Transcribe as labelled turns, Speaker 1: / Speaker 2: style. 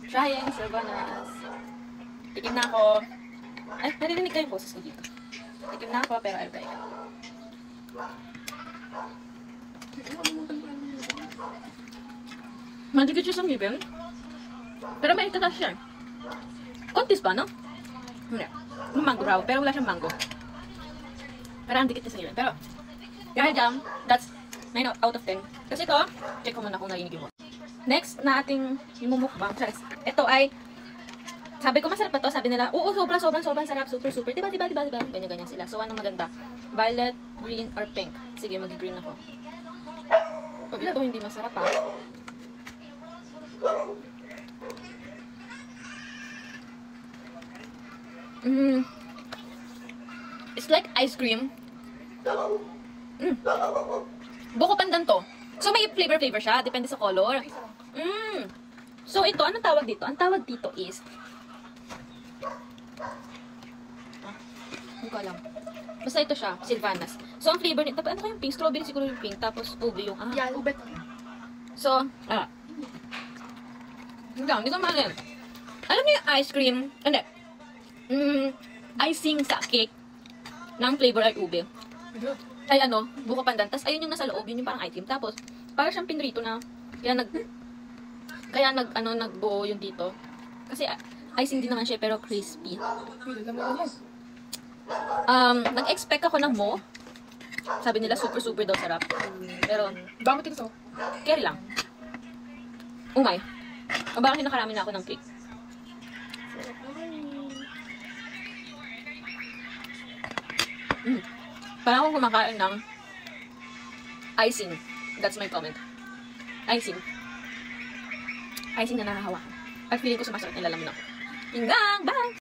Speaker 1: Trying Sylvanas. Tikim na ako. Ay, naririnig kayo yung boses ko dito. Tikim na ako, pero I'll try it. Madigit siya sa ngipin. Pero may itatas siya. Kontis ba, no? Hindi. Yung mango raw, pero wala siyang mango. Parang dikit niya sa ngipin. Pero, dahil dyan, that's 9 out of 10. Kasi ito, check ko muna kung narinig mo. Next na ating imumukbang. Ito ay, sabi ko masarap pa to. Sabi nila, oo, sobrang sarap. Super. Diba? Ganyan sila. So, anong maganda? Violet, green, or pink? Sige, mag-green ako. Pag ito hindi masarap pa. It's like ice cream. Buko pandan to. So, may flavor siya. Depende sa color. So, ito, anong tawag dito? Ang tawag dito is... Hindi ko alam. Basta ito siya, Sylvanas. So, ang flavor nito, ano kayong pink? Strawberry siguro yung pink. Tapos, ube yung...
Speaker 2: Yeah, ube.
Speaker 1: So, hindi ko malin. Alam niyo yung ice cream? Hindi. Icing sa cake ng flavor ay ube. Ay buko pandan. Tapos ayun yung nasa loob, yun yung parang ice cream. Tapos, parang siyang pinrito na, kaya nagbuo yung dito. Kasi icing din naman siya, pero crispy. Nag-expect ako ng mo. Sabi nila, super daw sarap. Pero,
Speaker 2: Bakit ito?
Speaker 1: carry lang. Umay. O bakit nakarami na ako ng cake? Parang akong kumakain ng icing. That's my comment. Icing. Icing na nakahawakan. At feeling ko sumasakit nilalaman ako. Hanggang! Bye!